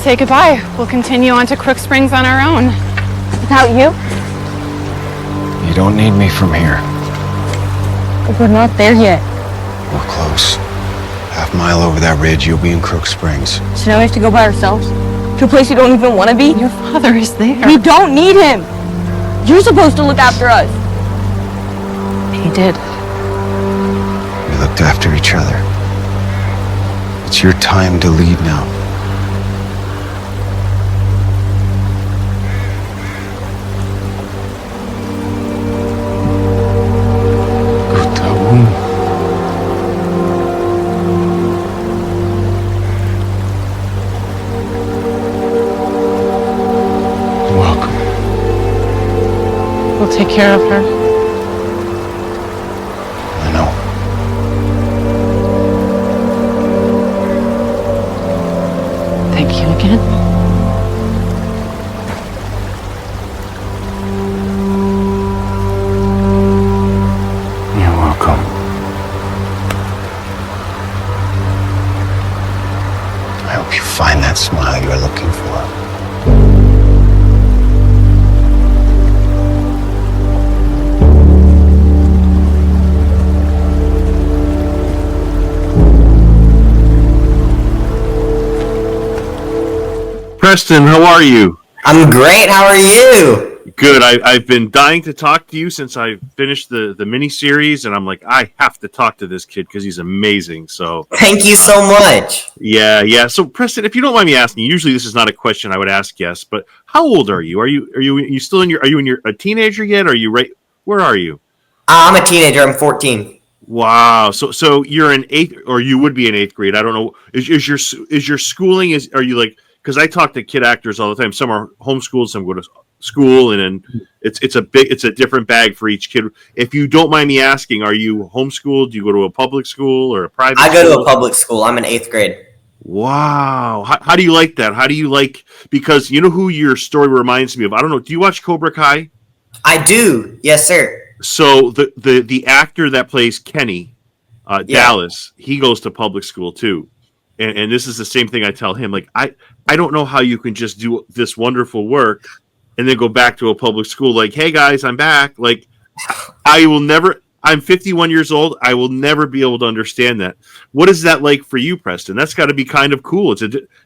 say goodbye. We'll continue on to Crook Springs on our own. Without you? You don't need me from here. We're not there yet. We're close. Half-mile over that ridge, you'll be in Crook Springs. So now we have to go by ourselves? To a place we don't even want to be? Your father is there. We don't need him! You're supposed to look after us. He did. We looked after each other. It's your time to lead now. We'll take care of her. I know. Thank you again. You're welcome. I hope you find that smile you're looking for. Preston, how are you? I'm great. How are you? Good. I've been dying to talk to you since I finished the mini-series, and I'm like, I have to talk to this kid because he's amazing. So Thank you so much. Yeah. So Preston, if you don't mind me asking, usually this is not a question I would ask guests, but how old are you? Are you still in a teenager yet? Are you right? Where are you? I'm a teenager. I'm 14. Wow. So you're in eighth, or you would be in eighth grade. I don't know. Is your schooling are you like? Because I talk to kid actors all the time. Some are homeschooled, some go to school, and then it's a different bag for each kid. If you don't mind me asking, are you homeschooled? Do you go to a public school or a private? I go to a public school. I'm in eighth grade. Wow. How do you like that? How do you like? Because you know who your story reminds me of. I don't know. Do you watch Cobra Kai? I do. Yes, sir. So the actor that plays Kenny, Dallas, he goes to public school too. And this is the same thing I tell him. Like, I don't know how you can just do this wonderful work and then go back to a public school. Like, hey, guys, I'm back. Like, I'm 51 years old. I will never be able to understand that. What is that like for you, Preston? That's got to be kind of cool.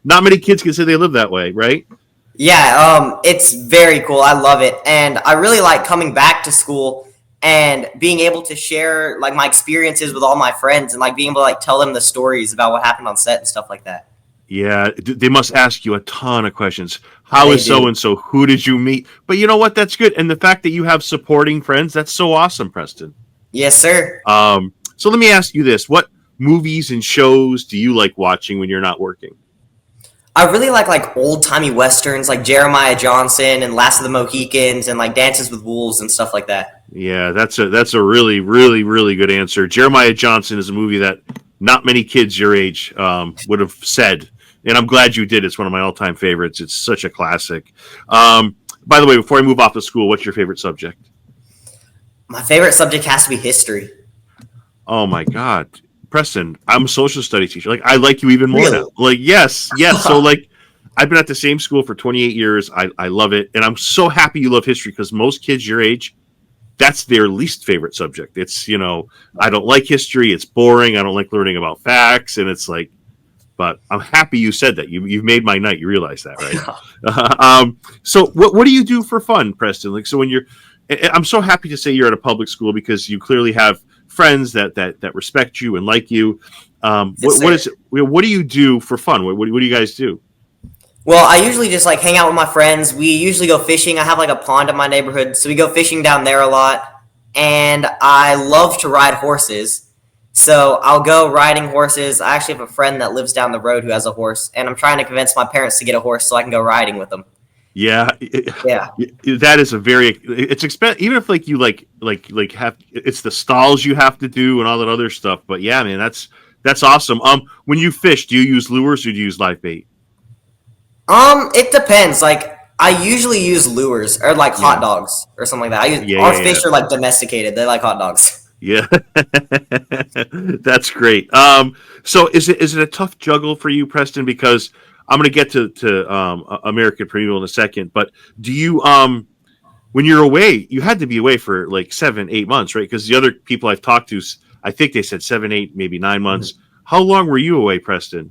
Not many kids can say they live that way, right? Yeah, it's very cool. I love it. And I really like coming back to school and being able to share like my experiences with all my friends and like being able to like tell them the stories about what happened on set and stuff like that. Yeah, they must ask you a ton of questions. How is so-and-so? Who did you meet? But you know what? That's good. And the fact that you have supporting friends, that's so awesome, Preston. Yes, sir. So let me ask you this. What movies and shows do you like watching when you're not working? I really like old-timey westerns like Jeremiah Johnson and Last of the Mohicans and like Dances with Wolves and stuff like that. Yeah, that's a really, really, really good answer. Jeremiah Johnson is a movie that not many kids your age would have said. And I'm glad you did. It's one of my all-time favorites. It's such a classic. By the way, before I move off to school, what's your favorite subject? My favorite subject has to be history. Oh, my God. Preston, I'm a social studies teacher. Like, I like you even more Really? now. Like, yes. So, like, I've been at the same school for 28 years. I love it. And I'm so happy you love history because most kids your age, that's their least favorite subject. It's, I don't like history. It's boring. I don't like learning about facts. And it's like, but I'm happy you said that. You've made my night. You realize that, right? So what do you do for fun, Preston? Like, so when I'm so happy to say you're at a public school because you clearly have friends that respect you and like you. What do you do for fun? What do you guys do? Well, I usually just like hang out with my friends. We usually go fishing. I have like a pond in my neighborhood, so we go fishing down there a lot. And I love to ride horses. So I'll go riding horses. I actually have a friend that lives down the road who has a horse, and I'm trying to convince my parents to get a horse so I can go riding with them. Yeah. That is it's expensive. Even if like you like have, it's the stalls you have to do and all that other stuff. But yeah, man, that's awesome. When you fish, do you use lures or do you use live bait? It depends. Like, I usually use lures or like hot dogs or something like that. Our fish are like domesticated. They like hot dogs. Yeah, that's great. So is it a tough juggle for you, Preston? Because I'm going to get to American Primeval in a second, but do you when you're away, you had to be away for like 7-8 months, right? Because the other people I've talked to, I think they said 7, 8, maybe 9 months. How long were you away, Preston?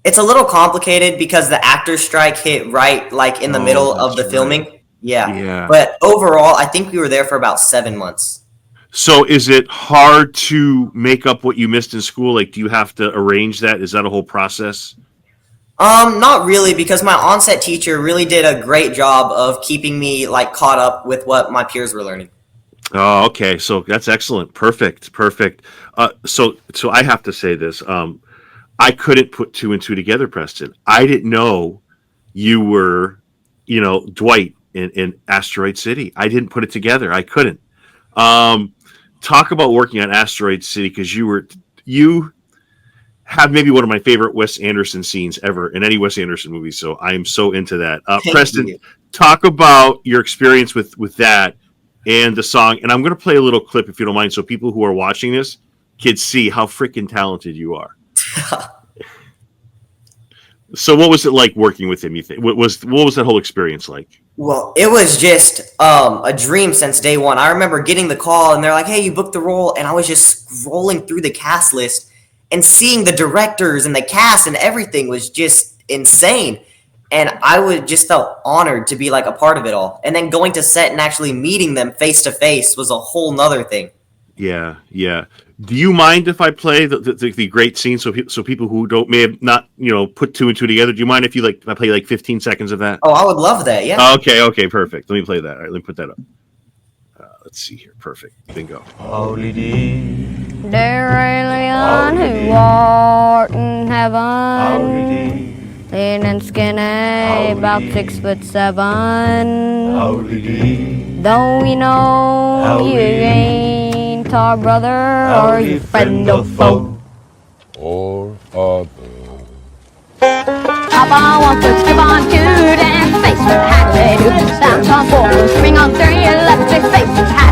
It's a little complicated because the actors strike hit right like in the middle of the filming. Right. Yeah. But overall, I think we were there for about 7 months. So is it hard to make up what you missed in school? Like, do you have to arrange that? Is that a whole process? Not really, because my onset teacher really did a great job of keeping me like caught up with what my peers were learning. Oh, okay. So that's excellent. Perfect. So I have to say this. I couldn't put 2 and 2 together, Preston. I didn't know you were, Dwight in Asteroid City. I didn't put it together. I couldn't. Talk about working on Asteroid City, because you have maybe one of my favorite Wes Anderson scenes ever in any Wes Anderson movie. So I am so into that. Preston, talk about your experience with that and the song. And I'm going to play a little clip, if you don't mind, so people who are watching this can see how freaking talented you are. So what was it like working with him, you think? What was that whole experience like? Well, it was just a dream since day one. I remember getting the call and they're like, hey, you booked the role. And I was just scrolling through the cast list and seeing the directors and the cast and everything was just insane. And I just felt honored to be like a part of it all. And then going to set and actually meeting them face to face was a whole nother thing. Yeah. Do you mind if I play the great scene so people who may have not put 2 and 2 together? Do you mind if I play like 15 seconds of that? Oh, I would love that. Yeah. Okay, perfect. Let me play that. All right, let me put that up. Let's see here. Perfect. Bingo. The alien who walked in heaven, thin and skinny, about 6'7". Though we know you ain't our brother or your friend or foe or other. Papa wants to skip on to dance face with Hadley. Bounce on forward, swing on 3, electric face with Hadley.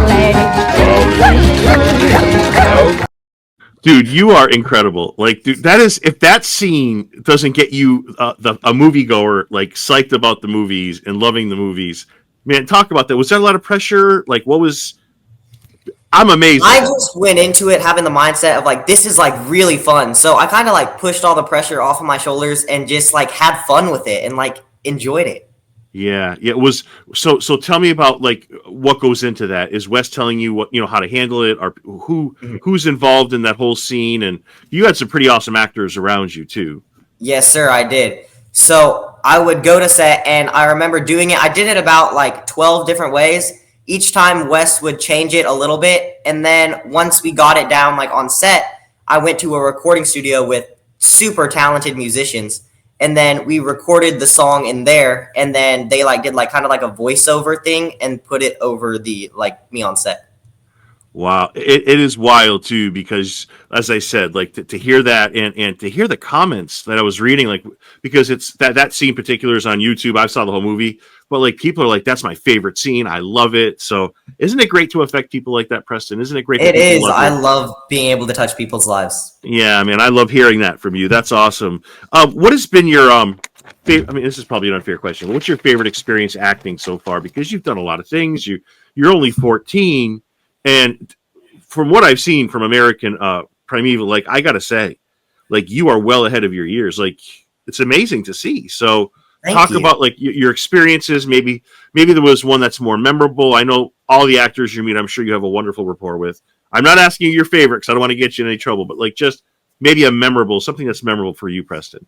Dude, you are incredible. Like, dude, if that scene doesn't get you a moviegoer like psyched about the movies and loving the movies, man, talk about that. Was there a lot of pressure? Like, I'm amazed. I just went into it having the mindset of like, this is like really fun. So I kind of like pushed all the pressure off of my shoulders and just like had fun with it and like enjoyed it. Yeah, it was. So tell me about like what goes into that. Is Wes telling you what how to handle it, or who's involved in that whole scene? And you had some pretty awesome actors around you too. Yes, sir, I did. So I would go to set, and I remember doing it. I did it about like 12 different ways. Each time Wes would change it a little bit, and then once we got it down like on set, I went to a recording studio with super talented musicians. And then we recorded the song in there, and then they like did like kind of like a voiceover thing and put it over the like me on set. Wow, it is wild too, because as I said, like to hear that and to hear the comments that I was reading, like because it's that scene in particular is on YouTube. I saw the whole movie, but like people are like, that's my favorite scene. I love it. So isn't it great to affect people like that, Preston? Isn't it great? It is. I love being able to touch people's lives. Yeah, man, I love hearing that from you. That's awesome. What has been your this is probably an unfair question, but what's your favorite experience acting so far? Because you've done a lot of things. You're only 14. And from what I've seen from American Primeval, like I gotta say, like you are well ahead of your years. Like it's amazing to see. So talk about like your experiences. Maybe there was one that's more memorable. I know all the actors you meet, I'm sure you have a wonderful rapport with. I'm not asking you your favorite because I don't want to get you in any trouble, but like just maybe something that's memorable for you, Preston.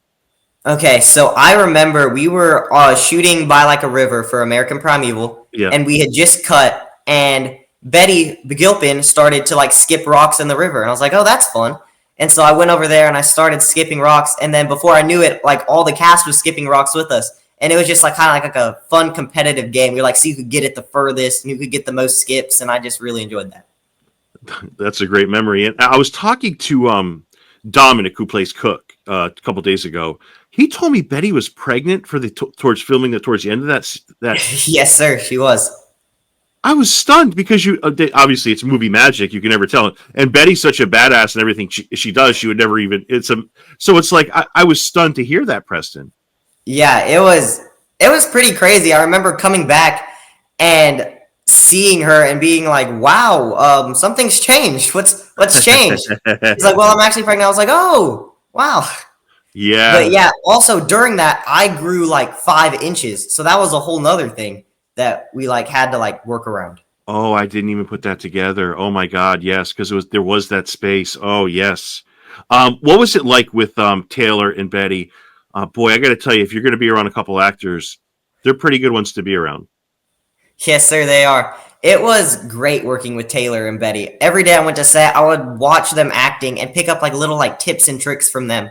Okay, so I remember we were shooting by like a river for American Primeval, and we had just cut, and Betty Gilpin started to like skip rocks in the river, and I was like, oh, that's fun. And so I went over there and I started skipping rocks, and then before I knew it, like all the cast was skipping rocks with us, and it was just like kind of like a fun competitive game. We like see who could get it the furthest and who could get the most skips, and I just really enjoyed that. That's a great memory. And I was talking to Dominic, who plays Cook, a couple days ago. He told me Betty was pregnant for towards filming towards the end of that. Yes, sir, she was. I was stunned because obviously it's movie magic. You can never tell. And Betty's such a badass and everything she does. She would never even. So it's like I was stunned to hear that, Preston. Yeah, it was pretty crazy. I remember coming back and seeing her and being like, "Wow, something's changed. What's changed?" It's like, "Well, I'm actually pregnant." I was like, "Oh, wow." But Yeah. yeah, also during that, I grew like 5 inches, so that was a whole nother thing that we like had to like work around. Oh, I didn't even put that together. Oh my God, yes, because there was that space. Oh yes. What was it like with Taylor and Betty? Boy, I got to tell you, if you're going to be around a couple actors, they're pretty good ones to be around. Yes, sir, they are. It was great working with Taylor and Betty. Every day I went to set, I would watch them acting and pick up like little like tips and tricks from them.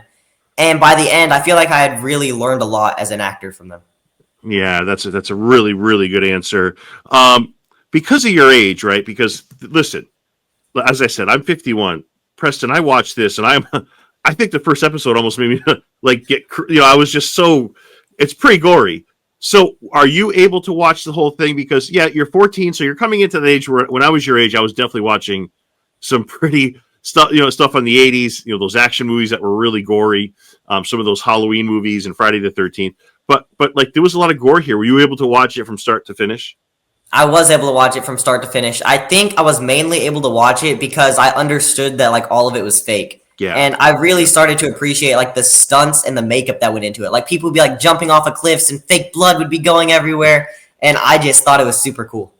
And by the end, I feel like I had really learned a lot as an actor from them. Yeah, that's a really really good answer. Because of your age, right? Because listen, as I said, I'm 51. Preston, I watched this, and I think the first episode almost made me like I was just so. It's pretty gory. So, are you able to watch the whole thing? Because yeah, you're 14, so you're coming into the age where when I was your age, I was definitely watching some pretty stuff, stuff on the 80s. Those action movies that were really gory. Some of those Halloween movies and Friday the 13th. But like there was a lot of gore here. Were you able to watch it from start to finish? I was able to watch it from start to finish. I think I was mainly able to watch it because I understood that like all of it was fake. Yeah. And I really started to appreciate like the stunts and the makeup that went into it. Like people would be like jumping off of cliffs and fake blood would be going everywhere. And I just thought it was super cool.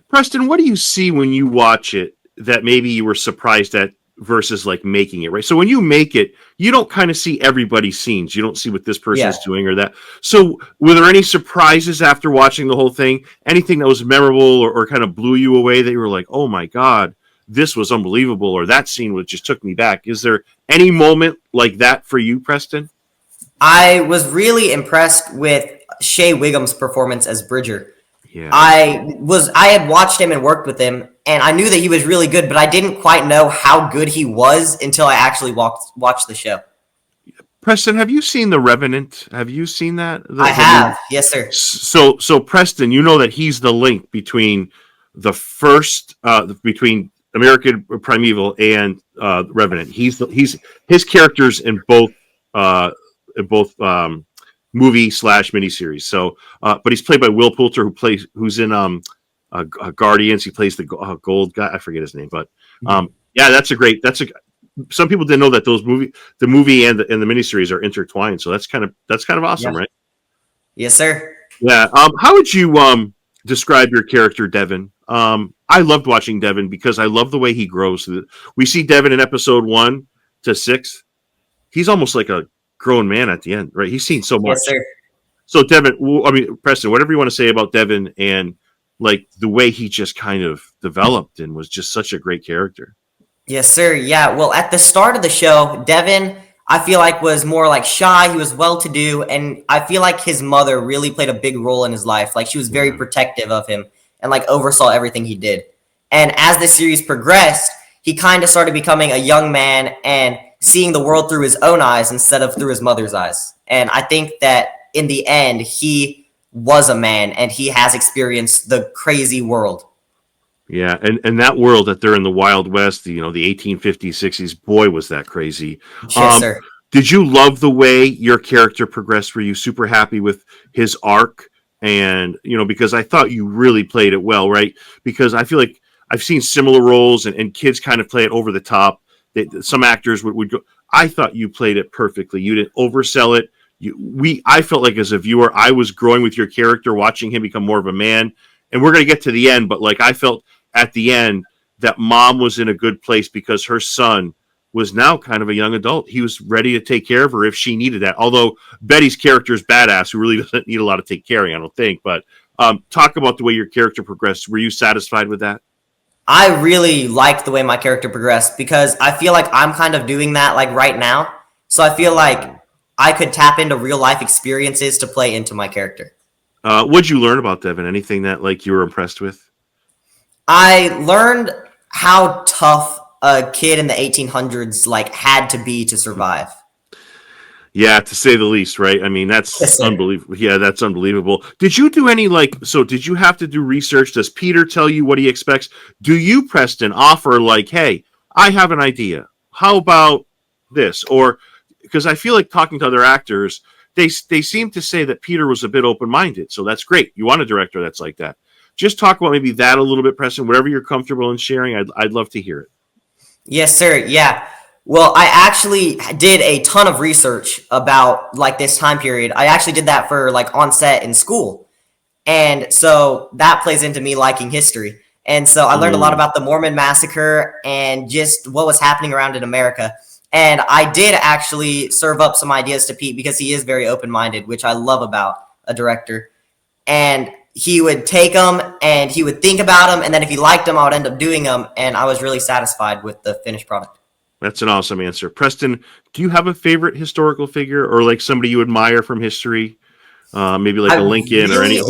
Preston, what do you see when you watch it that maybe you were surprised at versus like making it, right? So when you make it, you don't kind of see everybody's scenes. You don't see what this person is doing or that. So were there any surprises after watching the whole thing? Anything that was memorable or kind of blew you away that you were like, oh my God, this was unbelievable, or that scene just took me back? Is there any moment like that for you, Preston? I was really impressed with Shea Wiggum's performance as Bridger. Yeah. I had watched him and worked with him, and I knew that he was really good, but I didn't quite know how good he was until I actually watched the show. Preston, have you seen The Revenant? Have you seen that? I have. Yes, sir. So Preston, you know that he's the link between the first between American Primeval and Revenant. He's his characters in both movie / miniseries. So, but he's played by Will Poulter, who's in Guardians. He plays the gold guy. I forget his name, but yeah, some people didn't know that the movie and the miniseries are intertwined. So that's kind of awesome, right? Yes, sir. Yeah. How would you describe your character, Devin? I loved watching Devin because I love the way he grows. We see Devin in episode 1 to 6. He's almost like a grown man at the end, right? He's seen so much. Yes, sir. So Devin, Preston, whatever you want to say about Devin and like the way he just kind of developed and was just such a great character. Yes, sir. Yeah. Well, at the start of the show, Devin, I feel like was more like shy. He was well-to-do, and I feel like his mother really played a big role in his life. Like she was very protective of him and like oversaw everything he did. And as the series progressed, he kind of started becoming a young man and seeing the world through his own eyes instead of through his mother's eyes. And I think that in the end, he was a man and he has experienced the crazy world. Yeah, and that world that they're in, the Wild West, the 1850s, 60s, boy, was that crazy. Yes, sir. Did you love the way your character progressed? Were you super happy with his arc? And, because I thought you really played it well, right? Because I feel like I've seen similar roles and kids kind of play it over the top. Some actors would go. I thought you played it perfectly. You didn't oversell it. I felt like as a viewer, I was growing with your character, watching him become more of a man. And we're going to get to the end, but like I felt at the end that mom was in a good place because her son was now kind of a young adult. He was ready to take care of her if she needed that. Although Betty's character is badass, who really doesn't need a lot of take caring, I don't think. But talk about the way your character progressed. Were you satisfied with that? I really liked the way my character progressed because I feel like I'm kind of doing that like right now. So I feel like I could tap into real life experiences to play into my character. What'd you learn about Devin? Anything that like you were impressed with? I learned how tough a kid in the 1800s like had to be to survive. Yeah, to say the least, right? I mean, that's unbelievable. Yeah, that's unbelievable. Did you do any did you have to do research? Does Peter tell you what he expects? Do you, Preston, offer like, hey, I have an idea. How about this? Or because I feel like talking to other actors, they seem to say that Peter was a bit open-minded, so that's great. You want a director that's like that. Just talk about maybe that a little bit, Preston. Whatever you're comfortable in sharing, I'd love to hear it. Yes, sir. Yeah. Well, I actually did a ton of research about like this time period. I actually did that for like on set in school. And so that plays into me liking history. And so I learned a lot about the Mormon massacre and just what was happening around in America. And I did actually serve up some ideas to Pete because he is very open-minded, which I love about a director. And he would take them and he would think about them. And then if he liked them, I would end up doing them. And I was really satisfied with the finished product. That's an awesome answer. Preston, do you have a favorite historical figure or like somebody you admire from history? Maybe like a Lincoln or any.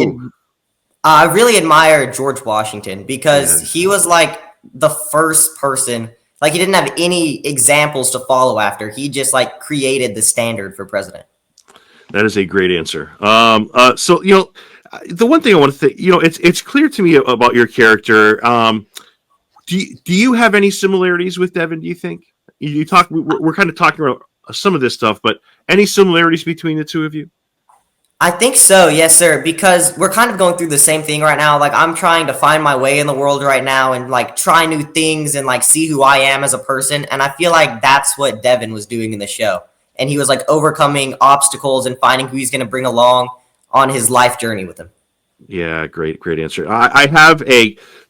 I really admire George Washington because he was like the first person. Like he didn't have any examples to follow after. He just like created the standard for president. That is a great answer. So the one thing I want to think, it's clear to me about your character. Do you have any similarities with Devin? Do you think you talk? We're kind of talking about some of this stuff, but any similarities between the two of you? I think so, yes, sir, because we're kind of going through the same thing right now. Like, I'm trying to find my way in the world right now and, like, try new things and, like, see who I am as a person. And I feel like that's what Devin was doing in the show. And he was, like, overcoming obstacles and finding who he's going to bring along on his life journey with him. Yeah, great answer.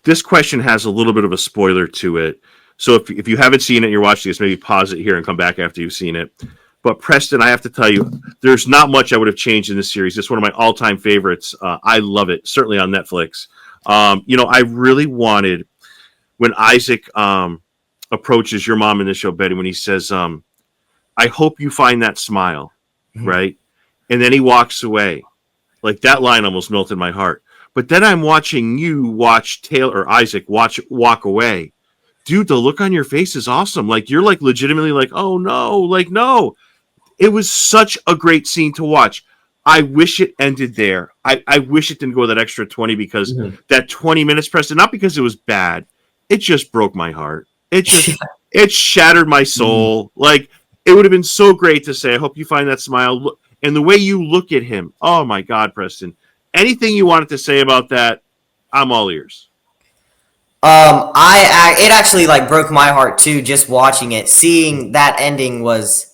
This question has a little bit of a spoiler to it. So if you haven't seen it and you're watching this, maybe pause it here and come back after you've seen it. But Preston, I have to tell you, there's not much I would have changed in this series. It's one of my all-time favorites. I love it, certainly on Netflix. I really wanted when Isaac approaches your mom in the show, Betty, when he says, I hope you find that smile, right? And then he walks away. Like that line almost melted my heart. But then I'm watching you watch Isaac walk away. Dude, the look on your face is awesome. Like you're like legitimately like, oh no, like no. It was such a great scene to watch. I wish it ended there. I wish it didn't go that extra 20 because that 20 minutes, Preston, not because it was bad. It just broke my heart. It shattered my soul. Like it would have been so great to say, I hope you find that smile. And the way you look at him. Oh my God, Preston. Anything you wanted to say about that, I'm all ears. It actually like broke my heart too, just watching it. Seeing that ending was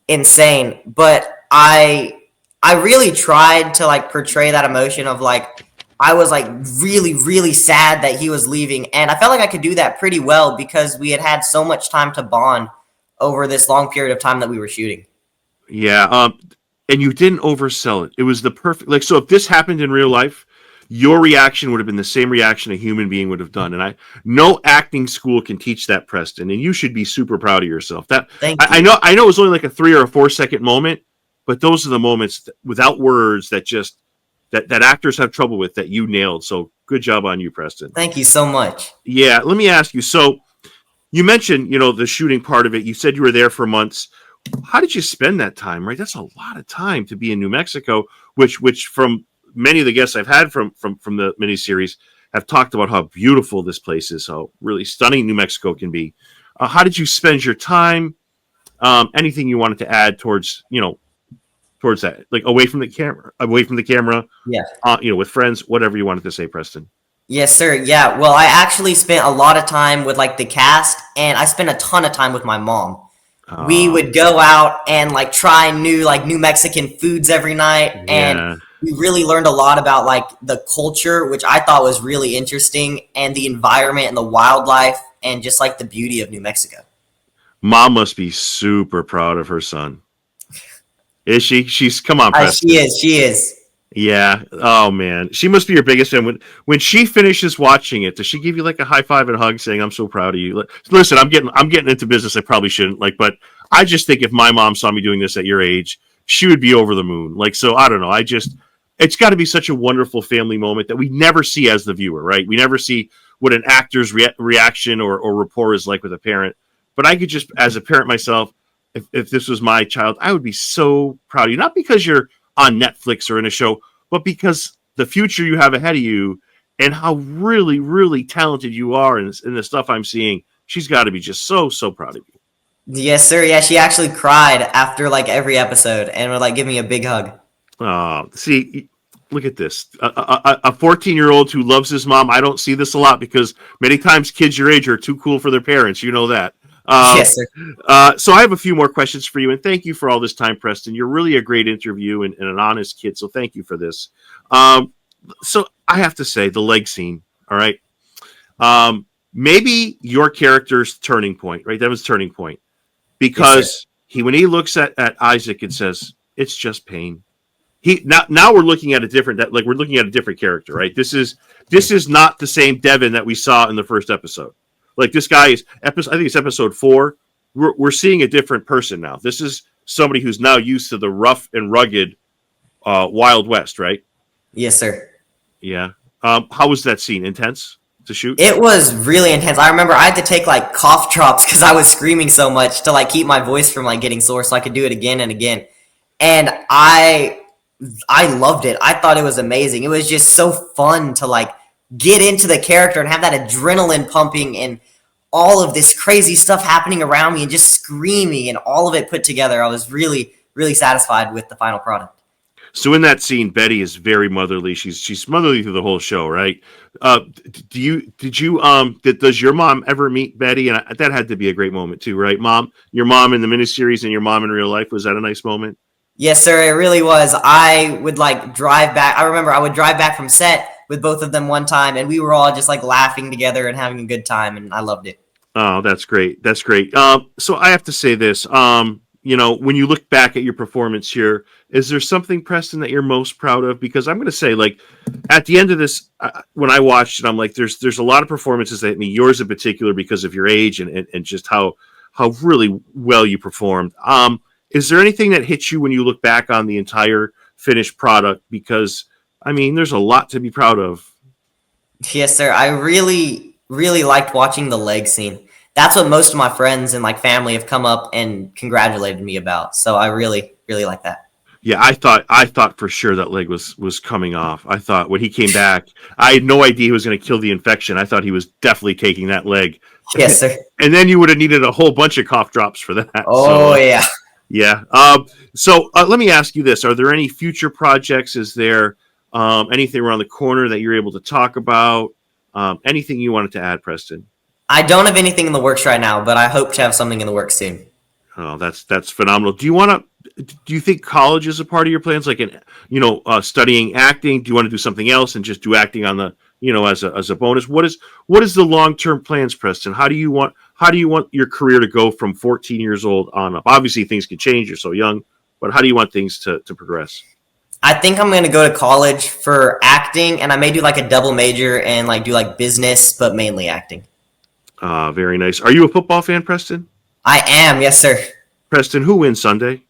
insane, but I really tried to like portray that emotion of like I was like really, really sad that he was leaving, and I felt like I could do that pretty well because we had so much time to bond over this long period of time that we were shooting. Yeah, and you didn't oversell it. It was the perfect so if this happened in real life, your reaction would have been the same reaction a human being would have done. And no acting school can teach that, Preston. And you should be super proud of yourself. Thank you. I know it was only like a 3 or 4 second moment, but those are the moments without words that that actors have trouble with that you nailed. So good job on you, Preston. Thank you so much. Yeah. Let me ask you. So you mentioned, the shooting part of it. You said you were there for months. How did you spend that time? Right. That's a lot of time to be in New Mexico, which from many of the guests I've had from the miniseries have talked about how beautiful this place is, how really stunning New Mexico can be. How did you spend your time? Anything you wanted to add towards that, like away from the camera, yeah. With friends, whatever you wanted to say, Preston. Yes, sir. Yeah. Well, I actually spent a lot of time with like the cast, and I spent a ton of time with my mom. We would go out and like try new Mexican foods every night, and we really learned a lot about like the culture, which I thought was really interesting, and the environment and the wildlife and just like the beauty of New Mexico. Mom must be super proud of her son. Is she? She's come on, Preston. She is. Yeah. Oh man, she must be your biggest fan. When she finishes watching it, does she give you like a high five and hug, saying, "I'm so proud of you"? Listen, I'm getting into business. I probably shouldn't but I just think if my mom saw me doing this at your age, she would be over the moon. So I don't know. It's got to be such a wonderful family moment that we never see as the viewer, right? We never see what an actor's reaction or rapport is like with a parent. But I could just, as a parent myself, if this was my child, I would be so proud of you. Not because you're on Netflix or in a show, but because the future you have ahead of you and how really, really talented you are in the stuff I'm seeing. She's got to be just so, so proud of you. Yes, sir. Yeah, she actually cried after like every episode and would like give me a big hug. See, look at this. A 14-year-old who loves his mom. I don't see this a lot because many times kids your age are too cool for their parents. You know that. Yes, sir. So I have a few more questions for you, and thank you for all this time, Preston. You're really a great interview and an honest kid, so thank you for this. So I have to say, the leg scene, all right? Maybe your character's turning point, right? That was turning point. Because when he looks at Isaac and says, it's just pain. Now we're looking at a different character, right? This is not the same Devin that we saw in the first episode. Like this guy is I think it's episode 4. We're seeing a different person now. This is somebody who's now used to the rough and rugged Wild West, right? Yes, sir. Yeah. How was that scene? Intense to shoot? It was really intense. I remember I had to take like cough drops because I was screaming so much to like keep my voice from like getting sore, so I could do it again and again. And I loved it. I thought it was amazing. It was just so fun to like get into the character and have that adrenaline pumping and all of this crazy stuff happening around me and just screaming and all of it put together. I was really, really satisfied with the final product. So in that scene, Betty is very motherly. She's motherly through the whole show, right? Does your mom ever meet Betty? And that had to be a great moment too, right? Your mom in the miniseries and your mom in real life. Was that a nice moment? Yes, sir. It really was. I would like drive back. I remember I would drive back from set with both of them one time, and we were all just like laughing together and having a good time, and I loved it. Oh, that's great. That's great. So I have to say this. When you look back at your performance here, is there something, Preston, that you're most proud of? Because I'm going to say, like, at the end of this, when I watched it, I'm like, there's a lot of performances that hit me. Yours in particular, because of your age and just how really well you performed. Is there anything that hits you when you look back on the entire finished product? Because there's a lot to be proud of. Yes, sir. I really, really liked watching the leg scene. That's what most of my friends and like family have come up and congratulated me about. So I really, really like that. Yeah, I thought for sure that leg was coming off. I thought when he came back, I had no idea he was going to kill the infection. I thought he was definitely taking that leg. Yes, sir. And then you would have needed a whole bunch of cough drops for that. Oh, yeah. Yeah. So let me ask you this. Are there any future projects? Is there anything around the corner that you're able to talk about? Anything you wanted to add, Preston? I don't have anything in the works right now, but I hope to have something in the works soon. Oh, that's phenomenal. Do you think college is a part of your plans? Like, studying acting? Do you want to do something else and just do acting on the, as a bonus? What is the long-term plans, Preston? How do you want your career to go from 14 years old on up? Obviously things can change. You're so young, but how do you want things to progress? I think I'm going to go to college for acting, and I may do like a double major and like do like business, but mainly acting. Very nice. Are you a football fan, Preston? I am. Yes, sir. Preston, who wins Sunday?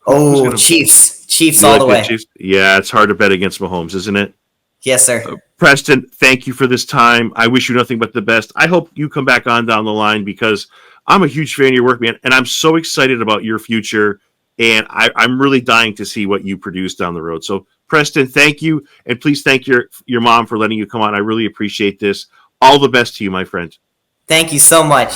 Oh, Chiefs. Chiefs all the way. Chiefs? Yeah, it's hard to bet against Mahomes, isn't it? Yes, sir. Preston, thank you for this time. I wish you nothing but the best. I hope you come back on down the line because I'm a huge fan of your work, man, and I'm so excited about your future, and I'm really dying to see what you produce down the road. So, Preston, thank you, and please thank your mom for letting you come on. I really appreciate this. All the best to you, my friend. Thank you so much.